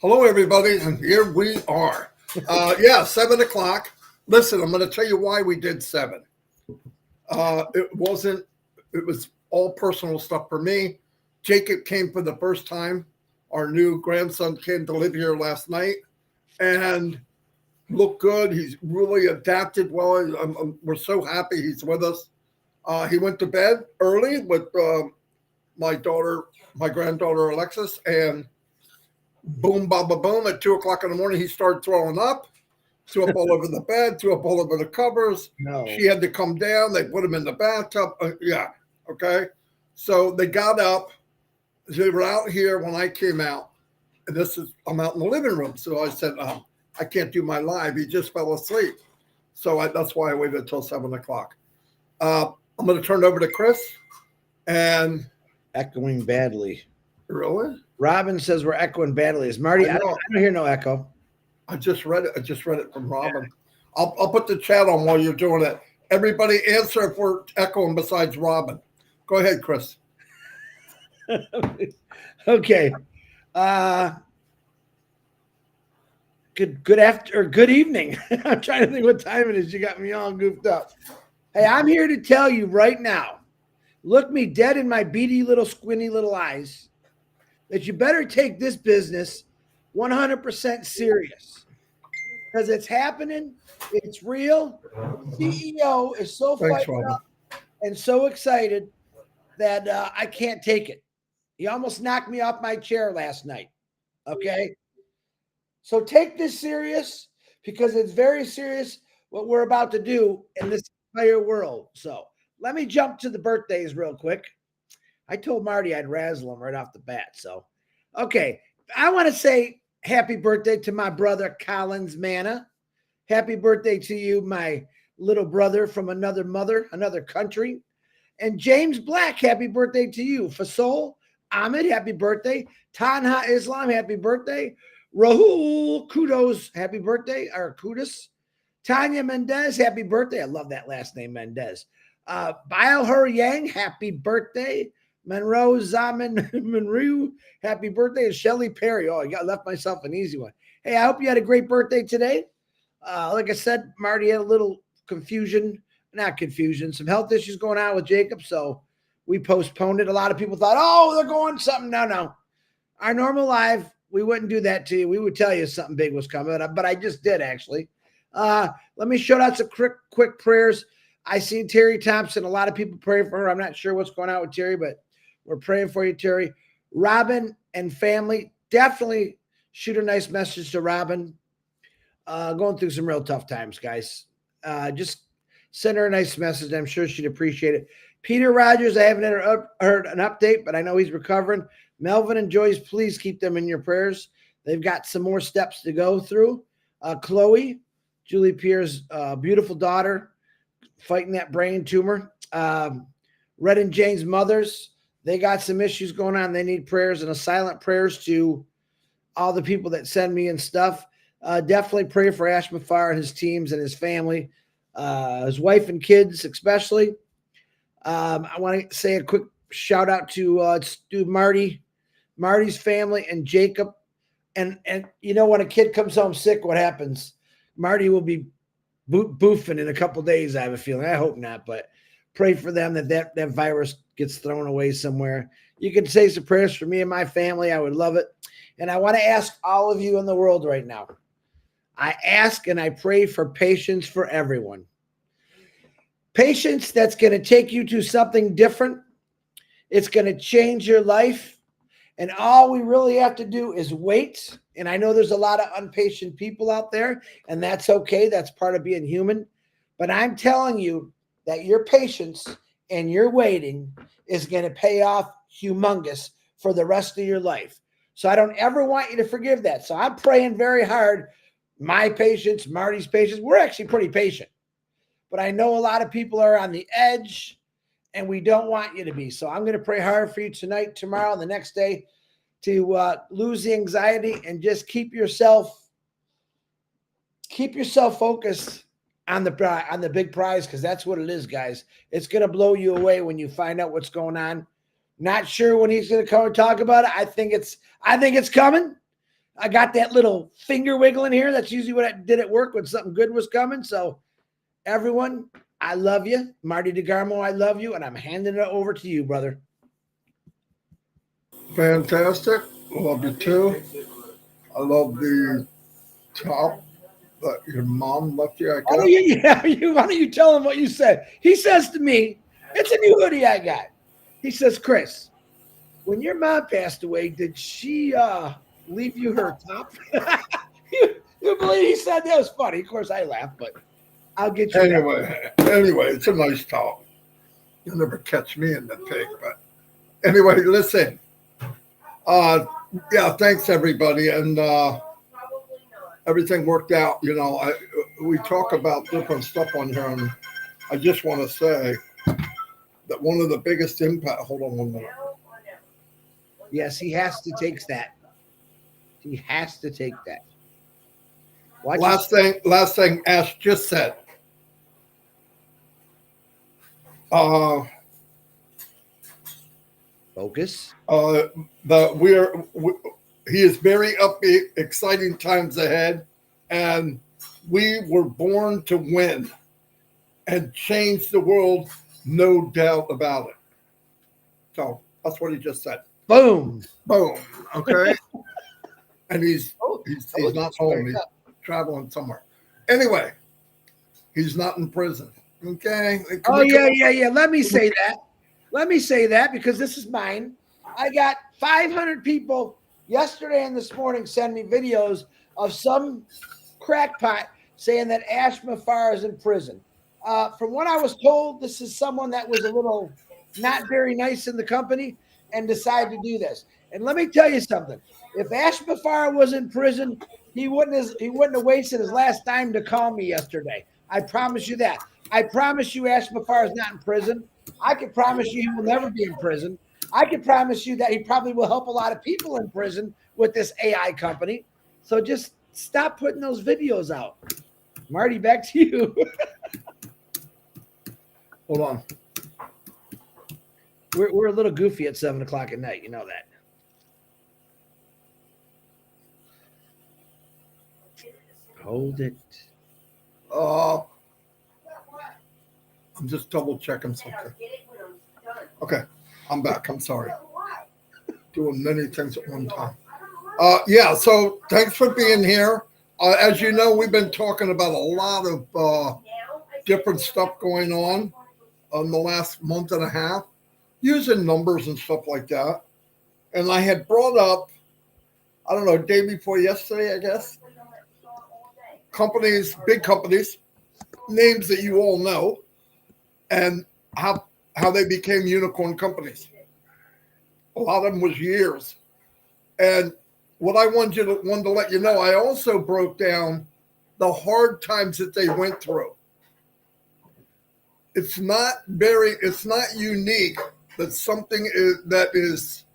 Hello, everybody, and here we are. Yeah, 7 o'clock. Listen, I'm going to tell you why we did 7. It was all personal stuff for me. Jacob came for the first time. Our new grandson came to live here last night and looked good. He's really adapted well. We're so happy he's with us. He went to bed early with my granddaughter Alexis, and boom, baba, boom. At 2 o'clock in the morning, he started throwing up. Threw up all over the bed, threw up all over the covers. No. She had to come down. They put him in the bathtub. Yeah, okay. So they got up. They were out here when I came out. And I'm out in the living room. So I said, I can't do my live. He just fell asleep. So that's why I waited until 7 o'clock. I'm going to turn it over to Chris. And echoing badly. Really? Robin says we're echoing badly. Is Marty? I don't hear no echo. I just read it from Robin. I'll put the chat on while you're doing it. Everybody answer if we're echoing besides Robin. Go ahead, Chris. Okay. Good evening. I'm trying to think what time it is. You got me all goofed up. Hey, I'm here to tell you right now. Look me dead in my beady little squinty little eyes that you better take this business 100% serious, because it's happening. It's real. The CEO is so fired up and so excited that I can't take it. He almost knocked me off my chair last night. Okay. So take this serious, because it's very serious what we're about to do in this entire world. So let me jump to the birthdays real quick. I told Marty I'd razzle him right off the bat. So, okay. I want to say happy birthday to my brother, Collins Manna. Happy birthday to you, my little brother from another mother, another country. And James Black, happy birthday to you. Fasol Ahmed, happy birthday. Tanha Islam, happy birthday. Rahul Kudos, happy birthday, or Kudus. Tanya Mendez, happy birthday. I love that last name, Mendez. Bail Her Yang, happy birthday. Monroe Zaman Monroe, happy birthday. And Shelly Perry. Oh, I left myself an easy one. Hey, I hope you had a great birthday today. Like I said, Marty had a little some health issues going on with Jacob, so we postponed it. A lot of people thought, oh, they're going something. No. Our normal live, we wouldn't do that to you. We would tell you something big was coming, but I just did, actually. Let me shout out some quick prayers. I see Terry Thompson. A lot of people praying for her. I'm not sure what's going on with Terry, but we're praying for you, Terry. Robin and family, definitely shoot a nice message to Robin. Going through some real tough times, guys. Just send her a nice message. I'm sure she'd appreciate it. Peter Rogers, I haven't heard an update, but I know he's recovering. Melvin and Joyce, please keep them in your prayers. They've got some more steps to go through. Chloe, Julie Pierre's beautiful daughter, fighting that brain tumor. Red and Jane's mothers, they got some issues going on. They need prayers, and a silent prayers to all the people that send me and stuff. Definitely pray for Ash Mafar and his teams and his family, his wife and kids especially. I want to say a quick shout out to Marty's family and Jacob. And you know, when a kid comes home sick, what happens? Marty will be boofing in a couple of days, I have a feeling. I hope not, but pray for them that virus gets thrown away somewhere. You can say some prayers for me and my family. I would love it. And I want to ask all of you in the world right now. I ask and I pray for patience for everyone. Patience that's going to take you to something different. It's going to change your life. And all we really have to do is wait. And I know there's a lot of impatient people out there, and that's okay. That's part of being human. But I'm telling you that your patience and your waiting is going to pay off humongous for the rest of your life. So I don't ever want you to forgive that. So I'm praying very hard. My patience, Marty's patience. We're actually pretty patient. But I know a lot of people are on the edge, and we don't want you to be. So I'm going to pray hard for you tonight, tomorrow, and the next day to lose the anxiety and just keep yourself focused on the big prize, because that's what it is, guys. It's going to blow you away when you find out what's going on. Not sure when he's going to come and talk about it. I think it's coming. I got that little finger wiggle in here. That's usually what I did at work when something good was coming. So everyone, I love you. Marty DeGarmo, I love you. And I'm handing it over to you, brother. Fantastic. Love you too. I love the top that your mom left you. I guess. Oh, yeah. Why don't you tell him what you said? He says to me, it's a new hoodie I got. He says, Chris, when your mom passed away, did she leave you her top? you believe he said that? Was funny. Of course, I laughed, but I'll get you. Anyway, it's a nice top. You'll never catch me in the pig, but anyway, listen. Yeah, thanks everybody, and everything worked out. You know, we talk about different stuff on here, and I just want to say that one of the biggest impact. Hold on 1 minute. Yes, he has to take that. He has to take that. Last thing Ash just said. Focus. He is very upbeat, exciting times ahead, and we were born to win and change the world, no doubt about it. So that's what he just said. Boom. Okay. And he's not home. He's traveling somewhere. Anyway, he's not in prison. Okay. Yeah. Let me say that because this is mine. I got 500 people yesterday and this morning send me videos of some crackpot saying that Ash Mafar is in prison. From what I was told, this is someone that was a little not very nice in the company and decided to do this. And let me tell you something. If Ash Mafar was in prison, he wouldn't have wasted his last time to call me yesterday. I promise you that. I promise you Ash Mafar is not in prison. I can promise you he will never be in prison. I can promise you that he probably will help a lot of people in prison with this AI company. So just stop putting those videos out. Marty, back to you. Hold on. We're a little goofy at 7 o'clock at night. You know that. Hold it. I'm just double checking something. Okay, I'm back. I'm sorry. Doing many things at one time. Yeah, so thanks for being here. As you know, we've been talking about a lot of different stuff going on in the last month and a half, using numbers and stuff like that. And I had brought up, I don't know, day before yesterday, I guess, companies, big companies, names that you all know, and how they became unicorn companies. A lot of them was years. And what I wanted to let you know, I also broke down the hard times that they went through. It's not unique that something that is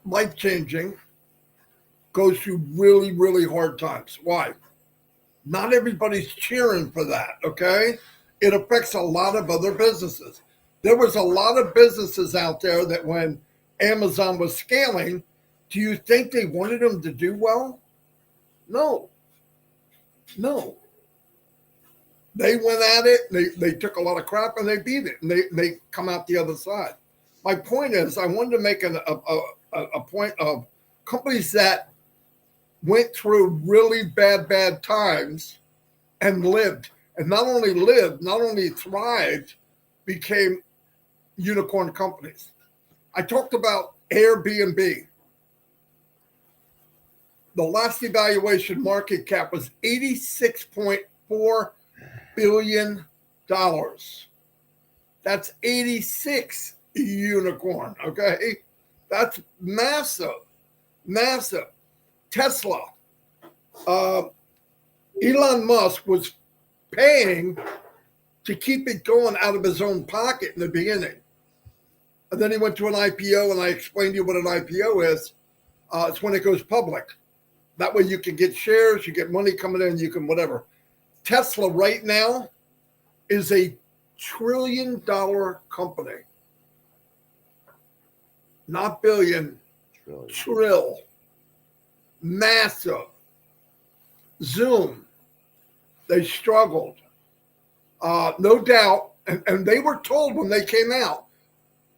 life-changing goes through really, really hard times. Why? Not everybody's cheering for that, okay? It affects a lot of other businesses. There was a lot of businesses out there that when Amazon was scaling, do you think they wanted them to do well? No. They went at it, they took a lot of crap, and they beat it, and they come out the other side. My point is, I wanted to make a point of companies that went through really bad times and lived. And not only thrived, became unicorn companies. I talked about Airbnb. The last evaluation market cap was $86.4 billion. That's 86 unicorn, okay? That's massive. Tesla. Elon Musk was paying to keep it going out of his own pocket in the beginning. And then he went to an IPO, and I explained to you what an IPO is. It's when it goes public. That way you can get shares, you get money coming in, you can whatever. Tesla right now is a $1 trillion company. Not billion, $1 Trill, massive. Zoom, they struggled. No doubt, and they were told when they came out,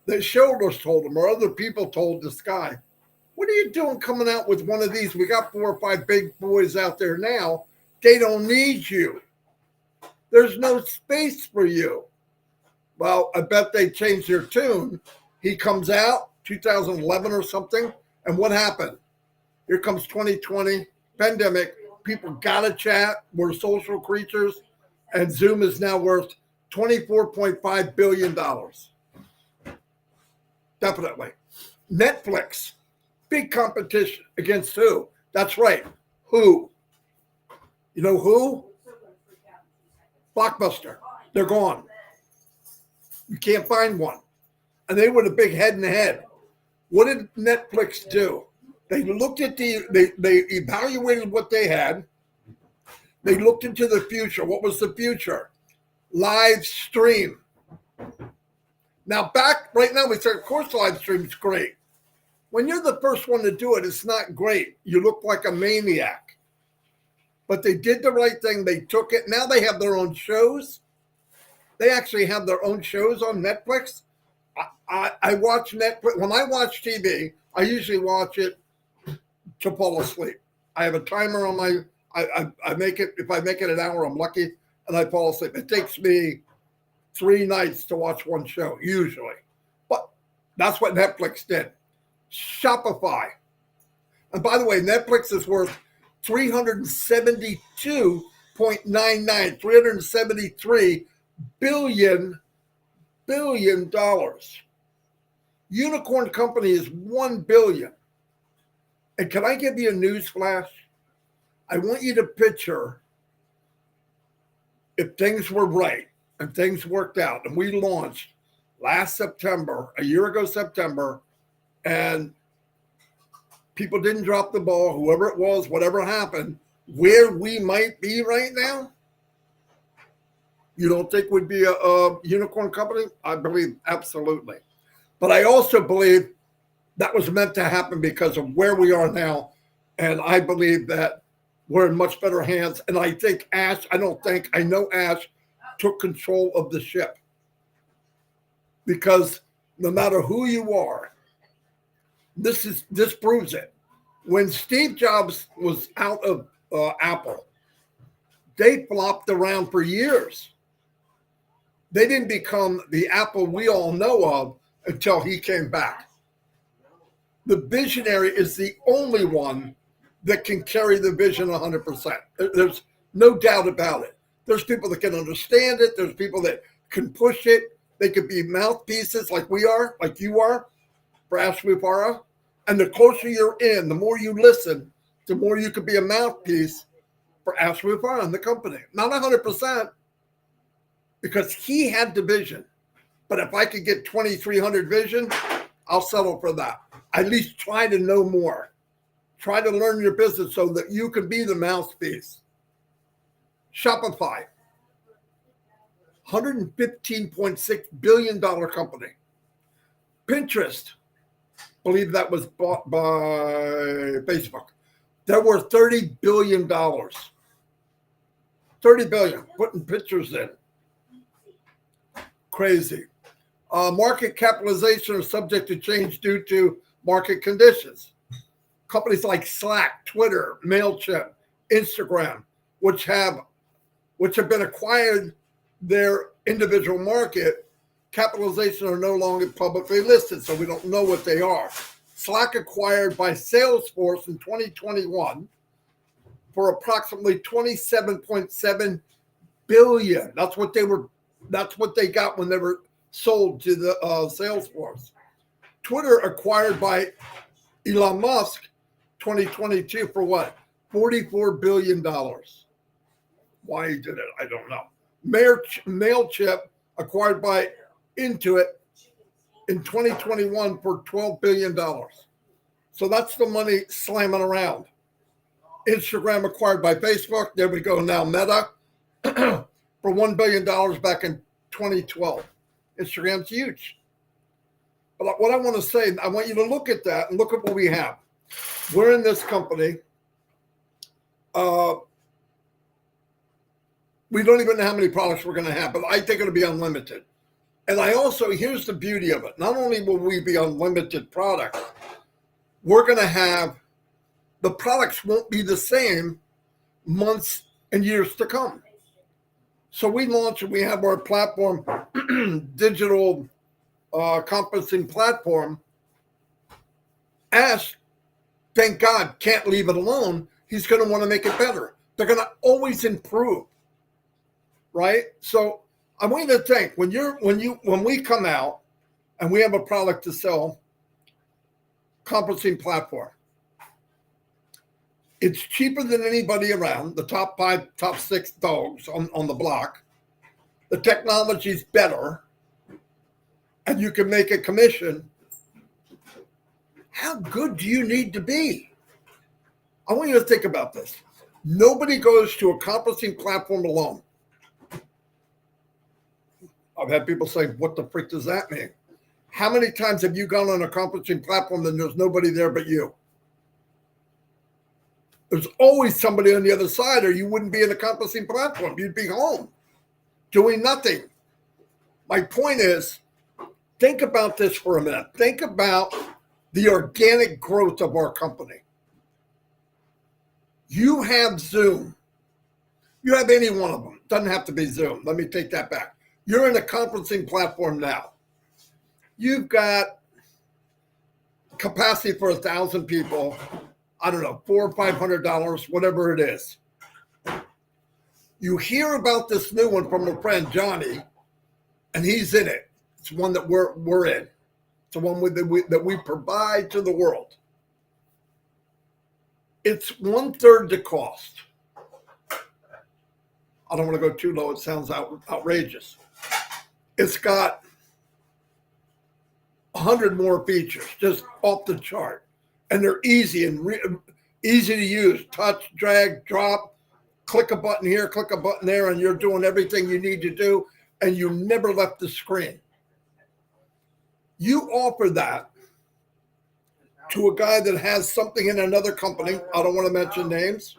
the shareholders told them, or other people told this guy, what are you doing coming out with one of these? We got 4 or 5 big boys out there now. They don't need you. There's no space for you. Well, I bet they changed their tune. He comes out 2011 or something, and what happened? Here comes 2020, pandemic. People got to chat. We're social creatures, and Zoom is now worth $24.5 billion. Definitely. Netflix, big competition against who? That's right. Who? You know who? Blockbuster. They're gone. You can't find one. And they were the big head and head. What did Netflix do? They looked at they evaluated what they had. They looked into the future. What was the future? Live stream. Now right now we say, of course, live stream's great. When you're the first one to do it, it's not great. You look like a maniac. But they did the right thing. They took it. Now they have their own shows. They actually have their own shows on Netflix. I watch Netflix. When I watch TV, I usually watch it to fall asleep. I have a timer on my, I make it, if I make it an hour, I'm lucky, and I fall asleep. It takes me 3 nights to watch one show, usually. But that's what Netflix did. Shopify. And by the way, Netflix is worth $373 billion. Unicorn company is $1 billion. And can I give you a news flash? I want you to picture if things were right and things worked out and we launched last September, a year ago September, and people didn't drop the ball, whoever it was, whatever happened, where we might be right now. You don't think we'd be a unicorn company? I believe absolutely. But I also believe that was meant to happen because of where we are now. And I believe that we're in much better hands. And I think I know Ash took control of the ship. Because no matter who you are, this proves it. When Steve Jobs was out of Apple, they flopped around for years. They didn't become the Apple we all know of until he came back. The visionary is the only one that can carry the vision 100%. There's no doubt about it. There's people that can understand it. There's people that can push it. They could be mouthpieces like we are, like you are, for Ashwipara. And the closer you're in, the more you listen, the more you could be a mouthpiece for Ashwipara and the company. Not 100%, because he had the vision. But if I could get 2,300 vision, I'll settle for that. At least try to know more. Try to learn your business so that you can be the mouthpiece. Shopify, $115.6 billion company. Pinterest, believe that was bought by Facebook. They're worth $30 billion. $30 billion, putting pictures in. Crazy. Market capitalization are subject to change due to market conditions. Companies like Slack, Twitter, MailChimp, Instagram, which have been acquired their individual market, capitalization are no longer publicly listed, so we don't know what they are. Slack acquired by Salesforce in 2021 for approximately $27.7 billion. That's what they got when they were sold to the Salesforce. Twitter acquired by Elon Musk 2022 for what? $44 billion. Why he did it, I don't know. MailChimp acquired by Intuit in 2021 for $12 billion. So that's the money slamming around. Instagram acquired by Facebook. There we go. Now Meta for $1 billion back in 2012. Instagram's huge. But what I want to say, I want you to look at that and look at what we have. We're in this company. We don't even know how many products we're going to have, but I think it'll be unlimited. And I also, here's the beauty of it. Not only will we be unlimited products, we're going to have, the products won't be the same months and years to come. So we launch, we have our platform, digital conferencing platform. Ash, thank God, can't leave it alone. He's going to want to make it better. They're going to always improve, right? So I want you to think when we come out and we have a product to sell, conferencing platform. It's cheaper than anybody around, the top 5, top 6 dogs on the block. The technology's better, and you can make a commission. How good do you need to be? I want you to think about this. Nobody goes to a conferencing platform alone. I've had people say, what the frick does that mean? How many times have you gone on a conferencing platform and there's nobody there but you? There's always somebody on the other side, or you wouldn't be in a conferencing platform. You'd be home doing nothing. My point is, think about this for a minute. Think about the organic growth of our company. You have Zoom. You have any one of them. Doesn't have to be Zoom. Let me take that back. You're in a conferencing platform now. You've got capacity for 1,000 people. I don't know, $400 or $500, whatever it is. You hear about this new one from a friend, Johnny, and he's in it. It's one that we're in. It's the one that we provide to the world. It's 1/3 the cost. I don't want to go too low. It sounds outrageous. It's got 100 more features, just off the chart. And they're easy and easy to use. Touch, drag, drop, click a button here, click a button there, and you're doing everything you need to do, and you never left the screen. You offer that to a guy that has something in another company, I don't want to mention names,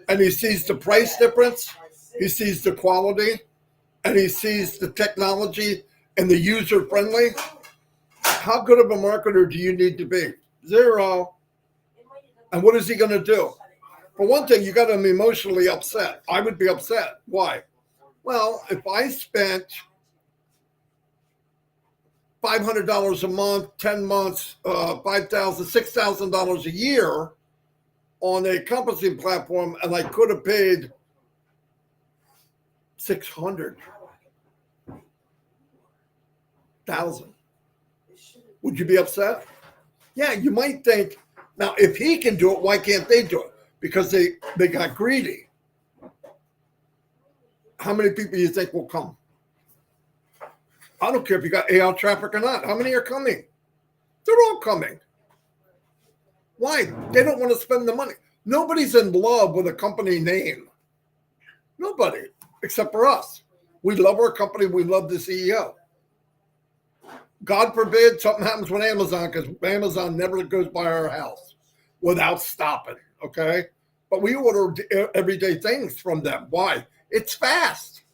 and he sees the price difference, he sees the quality, and he sees the technology and the user-friendly. How good of a marketer do you need to be? 0. And what is he going to do? For one thing, you got to be emotionally upset. I would be upset. Why? Well, if I spent $500 a month, 10 months, $5,000, $6,000 a year on a conferencing platform, and I could have paid $600,000. Would you be upset? Yeah, you might think, now, if he can do it, why can't they do it? Because they got greedy. How many people do you think will come? I don't care if you got AI traffic or not. How many are coming? They're all coming. Why? They don't want to spend the money. Nobody's in love with a company name. Nobody, except for us. We love our company. We love the CEO. God forbid something happens with Amazon, because Amazon never goes by our house without stopping, okay? But we order everyday things from them. Why? It's fast.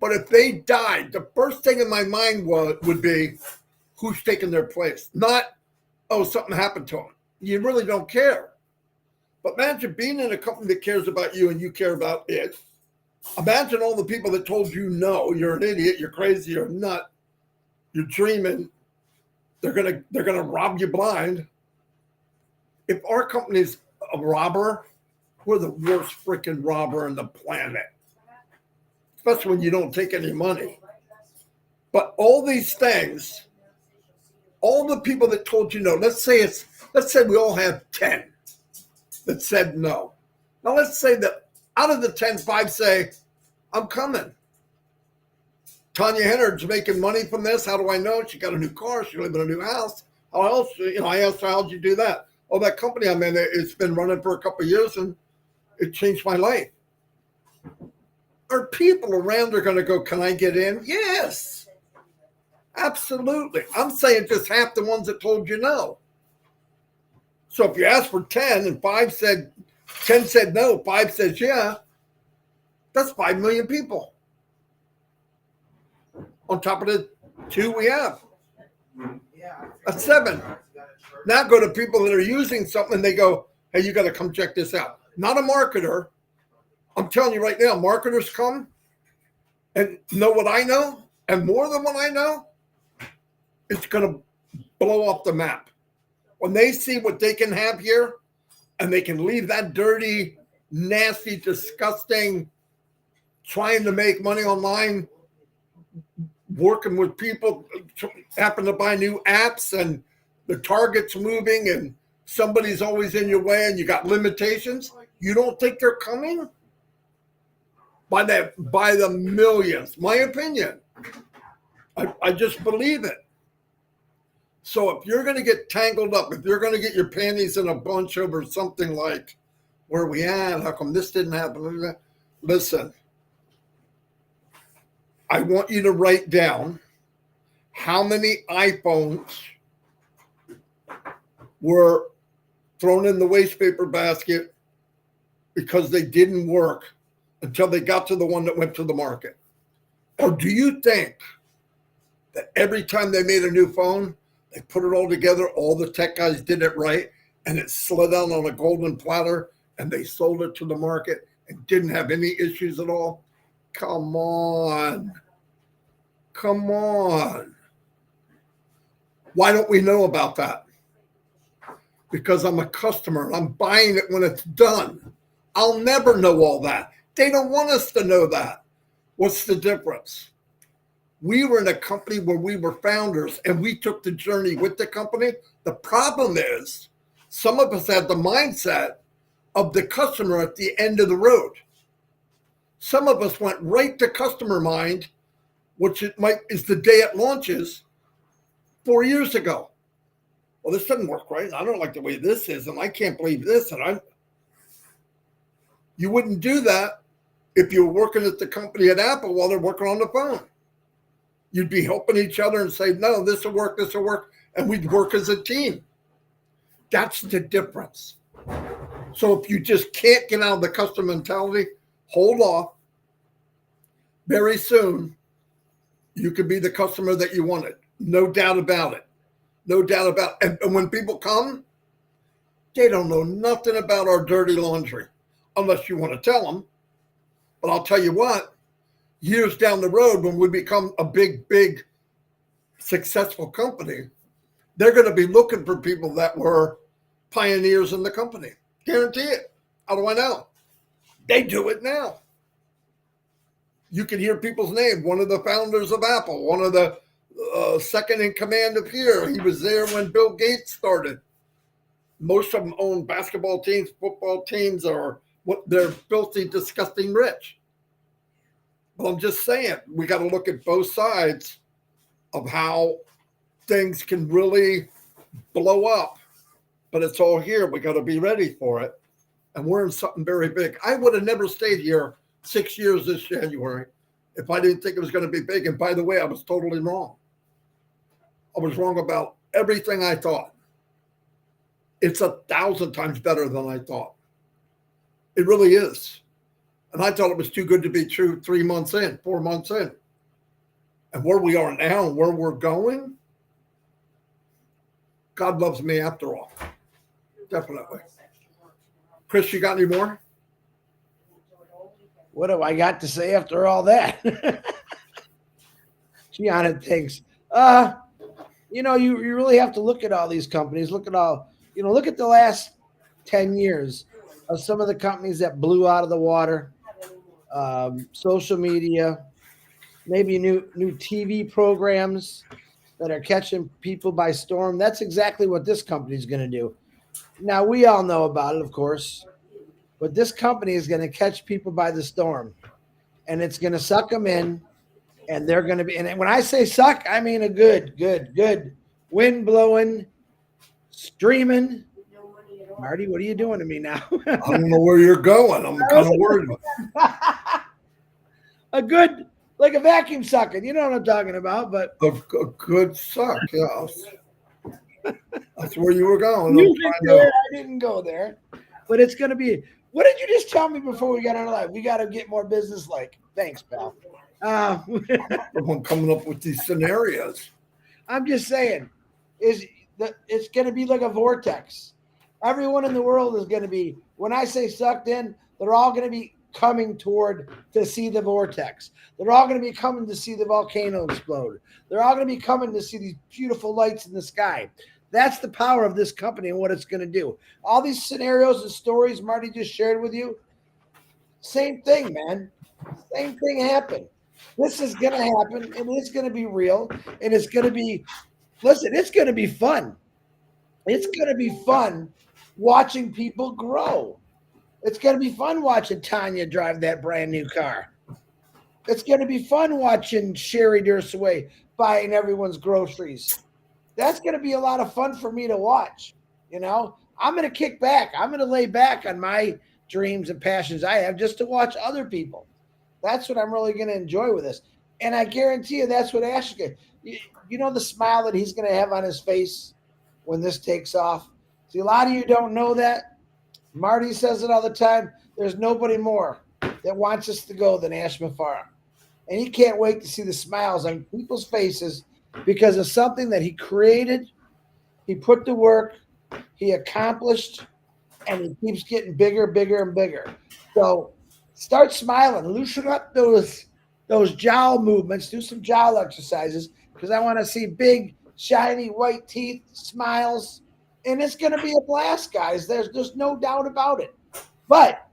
But if they died, the first thing in my mind would be, who's taking their place? Not, oh, something happened to them. You really don't care. But imagine being in a company that cares about you and you care about it. Imagine all the people that told you, no, you're an idiot, you're crazy, you're a nut, you're dreaming. They're gonna rob you blind. If our company's a robber, we're the worst freaking robber on the planet. Especially when you don't take any money. But all these things, all the people that told you no, let's say we all have 10 that said no. Now let's say that out of the 10, 5 say, I'm coming. Tanya Hennard's making money from this. How do I know? She got a new car. She lives in a new house. How else? I asked her, how'd you do that? Oh, that company I'm in, it's been running for a couple of years and it changed my life. Are people around are going to go, can I get in? Yes. Absolutely. I'm saying just half the ones that told you no. So if you asked for 10 and 10 said no, 5 says yeah, that's 5 million people. On top of the 2 we have. That's 7. Now go to people that are using something and they go, hey, you got to come check this out. Not a marketer. I'm telling you right now, marketers come and know what I know and more than what I know, it's going to blow off the map. When they see what they can have here and they can leave that dirty, nasty, disgusting, trying to make money online, working with people, happen to buy new apps and the target's moving and somebody's always in your way and you got limitations, you don't think they're coming? By the millions, my opinion. I just believe it. So if you're going to get tangled up, if you're going to get your panties in a bunch over something like, where are we at? How come this didn't happen? Listen, I want you to write down how many iPhones were thrown in the waste paper basket because they didn't work until they got to the one that went to the market. Or do you think that every time they made a new phone, they put it all together, all the tech guys did it right, and it slid out on a golden platter, and they sold it to the market and didn't have any issues at all? Come on. Come on. Why don't we know about that? Because I'm a customer and I'm buying it when it's done. I'll never know all that. They don't want us to know that. What's the difference? We were in a company where we were founders and we took the journey with the company. The problem is some of us had the mindset of the customer at the end of the road. Some of us went right to customer mind, which is the day it launches 4 years ago. Well, this doesn't work right. I don't like the way this is, and I can't believe this. And you wouldn't do that if you were working at the company at Apple while they're working on the phone. You'd be helping each other and say, no, this will work, and we'd work as a team. That's the difference. So if you just can't get out of the customer mentality, hold off. Very soon, you could be the customer that you wanted. No doubt about it. No doubt about it. And when people come, they don't know nothing about our dirty laundry, unless you want to tell them. But I'll tell you what, years down the road, when we become a big, big, successful company, they're going to be looking for people that were pioneers in the company. Guarantee it. How do I know? They do it now. You can hear people's name. One of the founders of Apple, one of the second in command of here. He was there when Bill Gates started. Most of them own basketball teams, football teams, or they're filthy, disgusting rich. But I'm just saying, we got to look at both sides of how things can really blow up. But it's all here. We got to be ready for it. And we're in something very big. I would have never stayed here 6 years this January if I didn't think it was going to be big. And by the way, I was totally wrong. I was wrong about everything I thought. It's 1,000 times better than I thought. It really is. And I thought it was too good to be true 3 months in, 4 months in. And where we are now and where we're going, God loves me after all. Definitely. Chris, you got any more? What have I got to say after all that? Gianna thinks, you really have to look at all these companies. Look at the last 10 years of some of the companies that blew out of the water. Social media, maybe new TV programs that are catching people by storm. That's exactly what this company is going to do. Now, we all know about it, of course, but this company is going to catch people by the storm, and it's going to suck them in, and they're going to be, and when I say suck, I mean a good wind blowing, streaming. Marty, what are you doing to me now? I don't know where you're going. I'm kind of worried. A good like a vacuum sucking. You know what I'm talking about, but A good suck, yes. That's where you were going. I'm you went trying there. to. I didn't go there, but it's going to be. What did you just tell me before we got on live? We got to get more business. Like, thanks, pal. I'm coming up with these scenarios. I'm just saying, it's going to be like a vortex. Everyone in the world is going to be. When I say sucked in, they're all going to be coming toward to see the vortex. They're all going to be coming to see the volcano explode. They're all going to be coming to see these beautiful lights in the sky. That's the power of this company and what it's going to do. All these scenarios and stories Marty just shared with you, same thing, man. Same thing happened. This is going to happen, and it's going to be real, and it's going to be, listen, it's going to be fun. It's going to be fun watching people grow. It's going to be fun watching Tanya drive that brand new car. It's going to be fun watching Sherry Dursaway buying everyone's groceries. That's going to be a lot of fun for me to watch. You know, I'm going to kick back. I'm going to lay back on my dreams and passions I have just to watch other people. That's what I'm really going to enjoy with this. And I guarantee you that's what Ash is going to. You know the smile that he's going to have on his face when this takes off? See, a lot of you don't know that. Marty says it all the time. There's nobody more that wants us to go than Ash Mafara. And he can't wait to see the smiles on people's faces because of something that he created, he put to work, he accomplished, and he keeps getting bigger, bigger, and bigger. So start smiling, loosen up those jowl movements, do some jowl exercises because I want to see big, shiny white teeth, smiles, and it's going to be a blast, guys. There's no doubt about it. But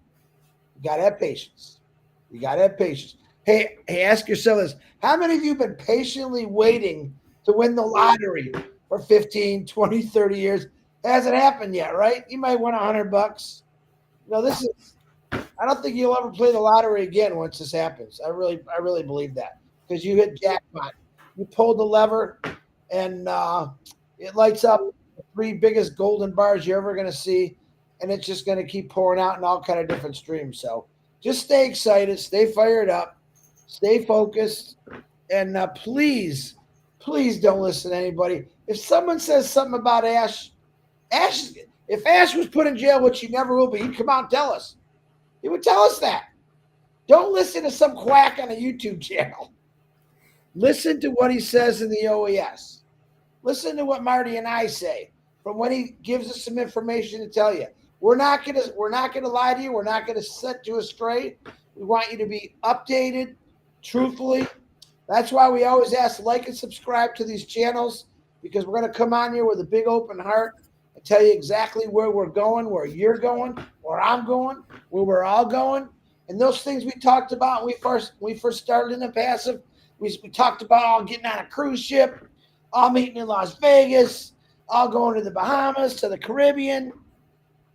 you got to have patience. You got to have patience. Hey, ask yourself this. How many of you have been patiently waiting to win the lottery for 15, 20, 30 years? It hasn't happened yet, right? You might win $100. No, this is, I don't think you'll ever play the lottery again once this happens. I really believe that because you hit jackpot. You pulled the lever and it lights up the 3 biggest golden bars you're ever going to see. And it's just going to keep pouring out in all kind of different streams. So just stay excited, stay fired up, stay focused, and please don't listen to anybody. If someone says something about Ash, if Ash was put in jail, which he never will be, he'd come out and tell us. He would tell us that. Don't listen to some quack on a YouTube channel. Listen to what he says in the OES. Listen to what Marty and I say from when he gives us some information to tell you. We're not gonna lie to you. We're not gonna set you astray. We want you to be updated, truthfully. That's why we always ask like and subscribe to these channels because we're gonna come on here with a big open heart and tell you exactly where we're going, where you're going, where I'm going, where we're all going. And those things we talked about when we first started in the passive, we talked about all getting on a cruise ship, all meeting in Las Vegas, all going to the Bahamas, to the Caribbean.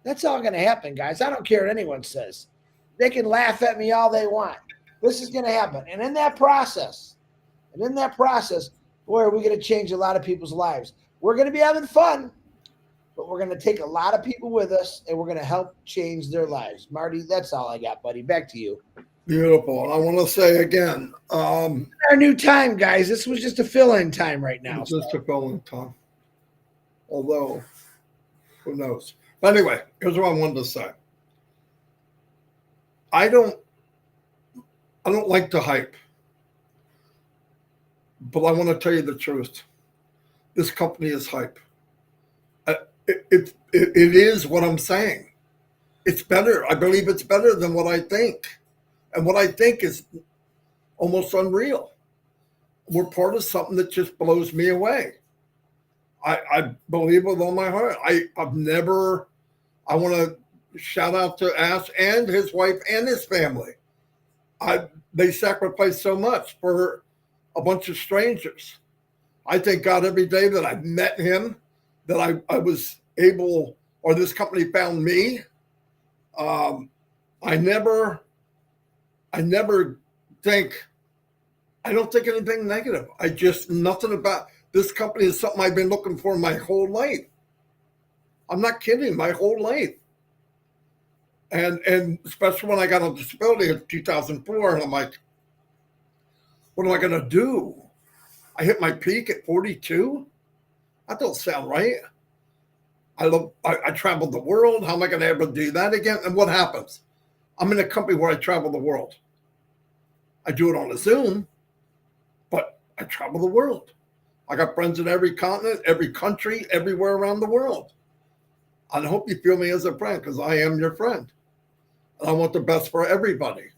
That's all going to happen, guys. I don't care what anyone says. They can laugh at me all they want. This is going to happen. And in that process, boy, are we going to change a lot of people's lives. We're going to be having fun, but we're going to take a lot of people with us, and we're going to help change their lives. Marty, that's all I got, buddy. Back to you. Beautiful. I want to say again. Our new time, guys. This was just a fill-in time right now. It's just a fill-in time. Although, who knows? But anyway, here's what I wanted to say. I don't like to hype, but I want to tell you the truth. This company is hype. It is what I'm saying. It's better. I believe it's better than what I think. And what I think is almost unreal. We're part of something that just blows me away. I believe with all my heart. I want to shout out to Ash and his wife and his family. They sacrificed so much for a bunch of strangers. I thank God every day that I've met him, that I was able, or this company found me. I don't think anything negative. Nothing about this company is something I've been looking for my whole life. I'm not kidding, my whole life. And especially when I got on disability in 2004, and I'm like, What am I going to do? I hit my peak at 42? That don't sound right. I traveled the world. How am I going to ever do that again? And what happens? I'm in a company where I travel the world. I do it on a Zoom, but I travel the world. I got friends in every continent, every country, everywhere around the world. I hope you feel me as a friend, because I am your friend. And I want the best for everybody.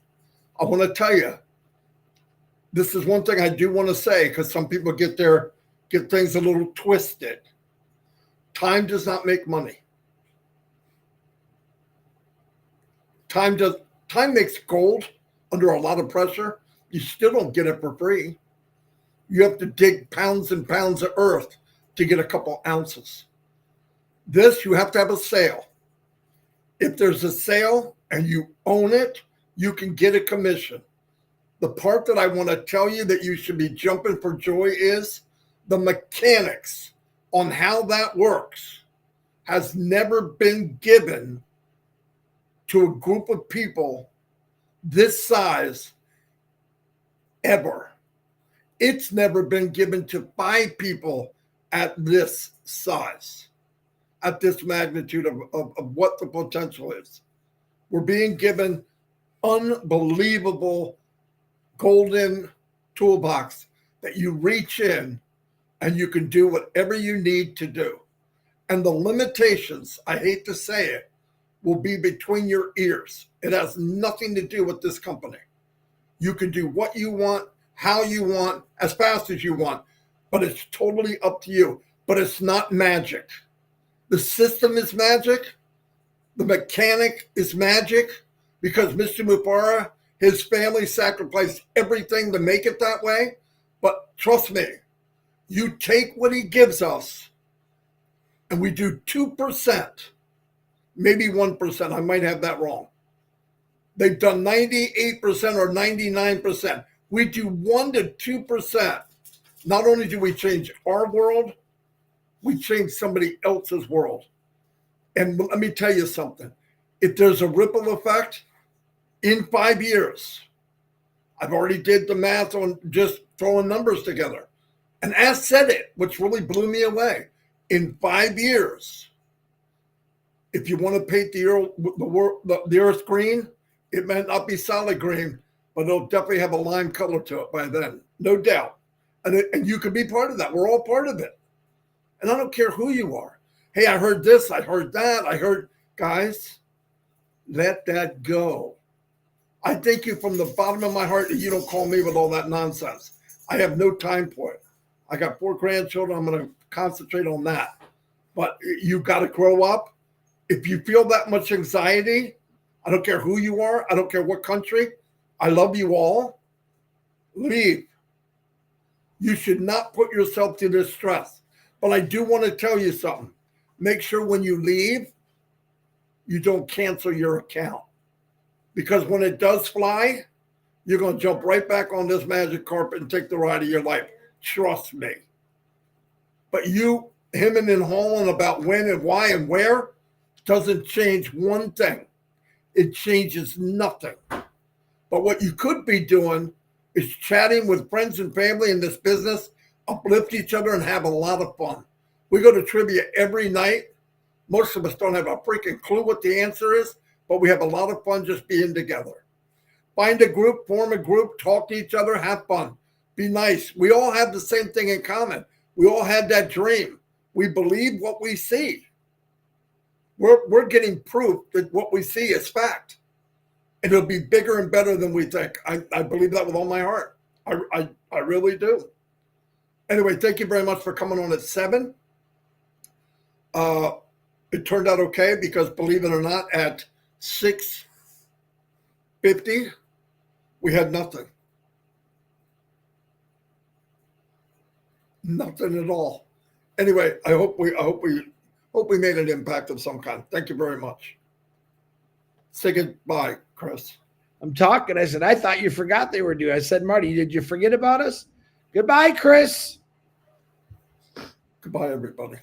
I want to tell you, this is one thing I do want to say, because some people get things a little twisted. Time does not make money. Time makes gold under a lot of pressure. You still don't get it for free. You have to dig pounds and pounds of earth to get a couple ounces. This, you have to have a sale. If there's a sale and you own it, you can get a commission. The part that I want to tell you that you should be jumping for joy is the mechanics on how that works has never been given to a group of people this size ever. It's never been given to 5 people at this size, at this magnitude of what the potential is. We're being given unbelievable golden toolbox that you reach in and you can do whatever you need to do. And the limitations, I hate to say it, will be between your ears. It has nothing to do with this company. You can do what you want, how you want, as fast as you want, but it's totally up to you. But it's not magic. The system is magic. The mechanic is magic, because Mr. Mufara, his family sacrificed everything to make it that way. But trust me, you take what he gives us and we do 2%, maybe 1%. I might have that wrong. They've done 98% or 99%. We do 1 to 2%. Not only do we change our world, we change somebody else's world. And let me tell you something. If there's a ripple effect, in 5 years, I've already did the math on just throwing numbers together. And Ash said it, which really blew me away. In 5 years, if you want to paint the earth green, it might not be solid green, but it'll definitely have a lime color to it by then, no doubt. And you can be part of that. We're all part of it. And I don't care who you are. Hey, I heard this, I heard that, guys, let that go. I thank you from the bottom of my heart that you don't call me with all that nonsense. I have no time for it. I got 4 grandchildren. I'm going to concentrate on that. But you got to grow up. If you feel that much anxiety, I don't care who you are. I don't care what country. I love you all. Leave. You should not put yourself through this stress. But I do want to tell you something. Make sure when you leave, you don't cancel your account. Because when it does fly, you're going to jump right back on this magic carpet and take the ride of your life. Trust me. But you hemming and hawing about when and why and where doesn't change one thing. It changes nothing. But what you could be doing is chatting with friends and family in this business, uplift each other, and have a lot of fun. We go to trivia every night. Most of us don't have a freaking clue what the answer is, but we have a lot of fun just being together. Find a group, form a group, talk to each other, have fun. Be nice. We all have the same thing in common. We all had that dream. We believe what we see. We're getting proof that what we see is fact. And it'll be bigger and better than we think. I believe that with all my heart. I really do. Anyway, thank you very much for coming on at 7. It turned out okay because, believe it or not, at 6:50, we had nothing. Nothing at all. Anyway, I hope we made an impact of some kind. Thank you very much. Say goodbye, Chris. I'm talking. I said, I thought you forgot they were due. I said, Marty, did you forget about us? Goodbye, Chris. Goodbye, everybody.